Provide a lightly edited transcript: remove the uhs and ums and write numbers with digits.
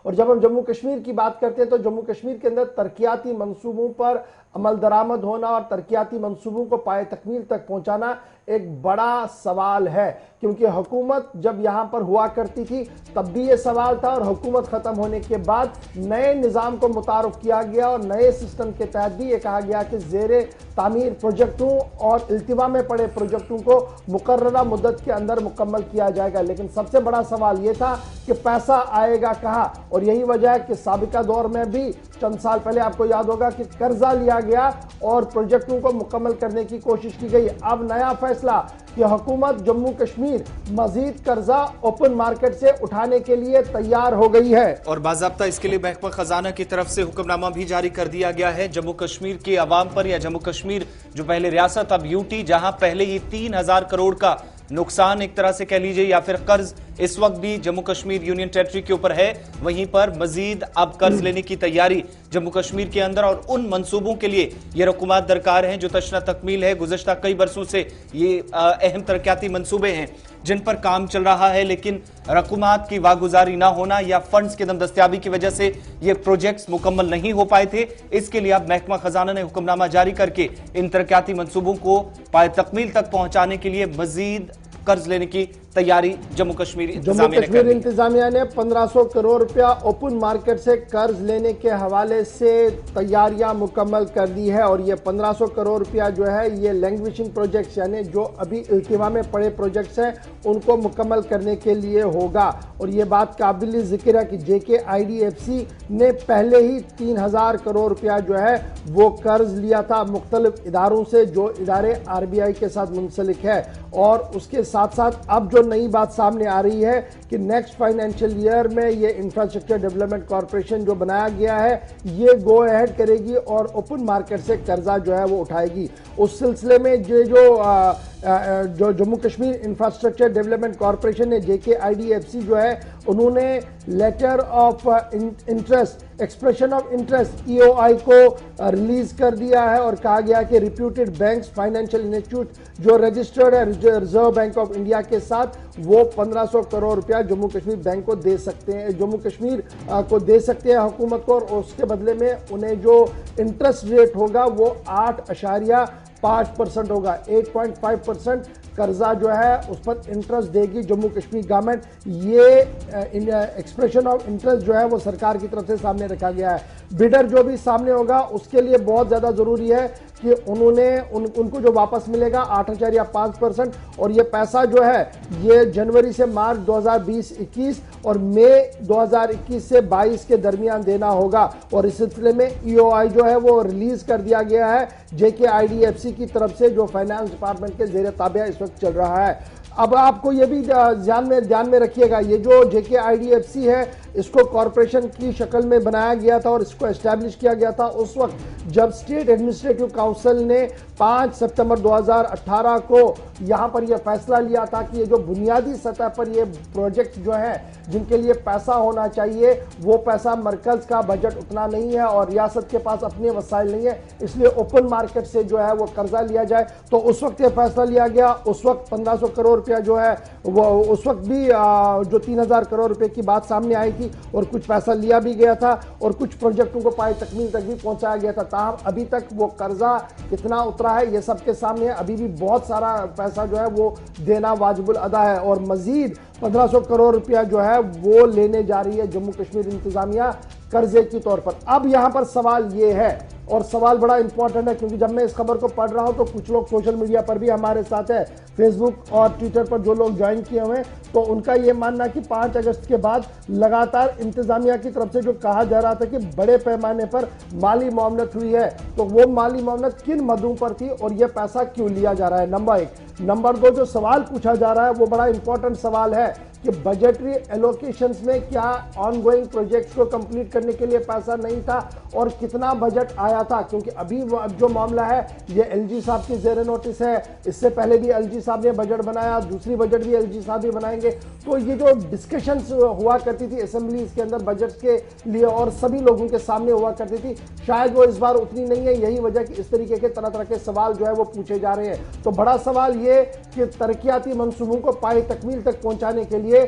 اور جب ہم جموں کشمیر کی بات کرتے ہیں تو جموں کشمیر کے اندر ترقیاتی منصوبوں پر عمل درآمد ہونا اور ترقیاتی منصوبوں کو پائے تکمیل تک پہنچانا ایک بڑا سوال ہے، کیونکہ حکومت جب یہاں پر ہوا کرتی تھی تب بھی یہ سوال تھا، اور حکومت ختم ہونے کے بعد نئے نظام کو متعارف کیا گیا اور نئے سسٹم کے تحت بھی یہ کہا گیا کہ زیر تعمیر پروجیکٹوں اور التوا میں پڑے پروجیکٹوں کو مقررہ مدت کے اندر مکمل کیا جائے گا، لیکن سب سے بڑا سوال یہ تھا کہ پیسہ آئے گا کہاں؟ اور یہی وجہ ہے کہ سابقہ دور میں بھی چند سال پہلے آپ کو یاد ہوگا کہ قرضہ لیا گیا اور پروجیکٹوں کو مکمل کرنے کی کوشش کی گئی۔ اب نیا فیصلہ کہ حکومت جموں کشمیر مزید قرضہ اوپن مارکیٹ سے اٹھانے کے لیے تیار ہو گئی ہے، اور باضابطہ اس کے لیے محکمہ خزانہ کی طرف سے حکم نامہ بھی جاری کر دیا گیا ہے جموں کشمیر کے عوام پر، یا جموں کشمیر جو پہلے ریاست اب یوٹی، جہاں پہلے ہی 3000 کروڑ کا نقصان ایک طرح سے کہہ لیجئے یا پھر قرض اس وقت بھی جموں کشمیر یونین ٹیریٹری کے اوپر ہے، وہیں پر مزید اب قرض لینے کی تیاری جموں کشمیر کے اندر، اور ان منصوبوں کے لیے یہ رقومات درکار ہیں جو تشنہ تکمیل ہے۔ گزشتہ کئی برسوں سے یہ اہم ترقیاتی منصوبے ہیں جن پر کام چل رہا ہے، لیکن رقومات کی واگزاری نہ ہونا یا فنڈز کی عدم دستیابی کی وجہ سے یہ پروجیکٹس مکمل نہیں ہو پائے تھے۔ اس کے لیے اب محکمہ خزانہ نے حکم نامہ جاری کر کے ان ترقیاتی منصوبوں کو پائے تکمیل تک پہنچانے کے لیے مزید قرض لینے کی تیاری جموں کشمیر انتظامیہ نے 1500 کروڑ روپیہ اوپن مارکیٹ سے قرض لینے کے حوالے سے تیاریاں مکمل کر دی ہے، اور یہ 1500 کروڑ روپیہ جو ہے یہ لینگویشنگ پروجیکٹس یعنی جو ابھی التوا میں پڑے پروجیکٹس ہیں ان کو مکمل کرنے کے لیے ہوگا۔ اور یہ بات قابل ذکر ہے کہ JKIDFC نے پہلے ہی 3000 کروڑ روپیہ جو ہے وہ قرض لیا تھا مختلف اداروں سے جو ادارے RBI کے ساتھ منسلک ہے، اور اس کے ساتھ ساتھ اب جو نئی بات سامنے آ رہی ہے کہ نیکسٹ فائنینشل ایئر میں یہ انفراسٹرکچر ڈیولپمنٹ کارپوریشن جو بنایا گیا ہے یہ گو ایہڈ کرے گی اور اوپن مارکیٹ سے قرضہ جو ہے وہ اٹھائے گی۔ اس سلسلے میں جو Jammu Kashmir infrastructure development corporation نے JKIDFC جو ہے انہوں نے letter of interest expression of interest EOI کو ریلیز کر دیا ہے، اور کہا گیا کہ ریپیوٹڈ بینکس فائنینشیل انسٹیٹیوٹ جو رجسٹرڈ ہے ریزرو بینک آف انڈیا کے ساتھ وہ 1500 کروڑ روپیہ جموں کشمیر بینک کو دے سکتے ہیں، جموں کشمیر کو دے سکتے ہیں حکومت کو، اور اس کے بدلے میں انہیں جو انٹرسٹ ریٹ ہوگا وہ 8.5% ہوگا، 8.5% قرضہ جو ہے اس پر انٹرسٹ دے گی جموں کشمیر گورنمنٹ۔ یہ ایکسپریشن آف انٹرسٹ جو ہے وہ سرکار کی طرف سے سامنے رکھا گیا ہے۔ بیڈر جو بھی سامنے ہوگا اس کے لیے بہت زیادہ ضروری ہے کہ ان کو جو واپس ملے گا 8.5% اور یہ پیسہ جو ہے یہ جنوری سے مارچ 2020-21 اور مئی 2021 سے 22 کے درمیان دینا ہوگا، اور اس سلسلے میں EOI جو ہے وہ ریلیز کر دیا گیا ہے JKIDFC کی طرف سے جو فائنانس ڈپارٹمنٹ کے زیر تابع اس وقت چل رہا ہے۔ اب آپ کو یہ بھی دھیان میں رکھیے گا، یہ جو JKIDFC ہے اس کو کارپوریشن کی شکل میں بنایا گیا تھا اور اس کو اسٹیبلش کیا گیا تھا اس وقت جب اسٹیٹ ایڈمنسٹریٹو کاؤنسل نے 5 ستمبر 2018 کو یہاں پر یہ فیصلہ لیا تھا کہ یہ جو بنیادی سطح پر یہ پروجیکٹ جو ہیں جن کے لیے پیسہ ہونا چاہیے وہ پیسہ مرکز کا بجٹ اتنا نہیں ہے اور ریاست کے پاس اپنے وسائل نہیں ہے، اس لیے اوپن مارکیٹ سے جو ہے وہ قرضہ لیا جائے۔ تو اس وقت یہ فیصلہ لیا گیا، اس وقت 1500 کروڑ روپیہ جو ہے وہ اس وقت بھی جو 3000 کروڑ روپے کی بات سامنے آئی تھی اور کچھ پیسہ لیا بھی گیا تھا اور کچھ پروجیکٹوں کو پائے تکمیل تک بھی پہنچایا گیا تھا، تاہم ابھی تک وہ قرضہ کتنا اترا ہے یہ سب کے سامنے ہے، ابھی بھی بہت سارا پیسہ جو ہے وہ دینا واجب الادا ہے، اور مزید 1500 کروڑ روپیہ جو ہے وہ لینے جا رہی ہے جموں کشمیر انتظامیہ قرضے کی طور پر۔ اب یہاں پر سوال یہ ہے، اور سوال بڑا امپورٹنٹ ہے کیونکہ جب میں اس خبر کو پڑھ رہا ہوں تو کچھ لوگ سوشل میڈیا پر بھی ہمارے ساتھ ہے، فیس بک اور ٹویٹر پر جو لوگ جوائن کیے ہوئے تو ان کا یہ ماننا کہ 5 اگست کے بعد لگاتار انتظامیہ کی طرف سے جو کہا جا رہا تھا کہ بڑے پیمانے پر مالی معاملت ہوئی ہے، تو وہ مالی معاملت کن مدوں پر تھی اور یہ پیسہ کیوں لیا جا رہا ہے، نمبر 1۔ نمبر 2 جو سوال پوچھا جا رہا ہے وہ بڑا امپورٹنٹ سوال ہے کہ بجٹری ایلوکیشنز میں کیا آن گوئنگ پروجیکٹس کو کمپلیٹ کرنے کے لیے پیسہ نہیں تھا اور کتنا بجٹ آیا تھا، کیونکہ ابھی جو معاملہ ہے یہ LG صاحب کی زیر نوٹس ہے، اس سے پہلے بھی LG صاحب نے بجٹ بنایا، دوسری بجٹ بھی LG صاحب ہی بنائیں گے، تو یہ جو ڈسکشنز ہوا کرتی تھی اسمبلیز کے اندر بجٹ کے لیے اور سبھی لوگوں کے سامنے ہوا کرتی تھی، شاید وہ اس بار اتنی نہیں ہے، یہی وجہ کہ اس طریقے کے طرح طرح کے سوال جو ہے وہ پوچھے جا رہے ہیں۔ تو بڑا سوال یہ کہ ترقیاتی منصوبوں کو پائے تکمیل تک پہنچانے کے لیے لیے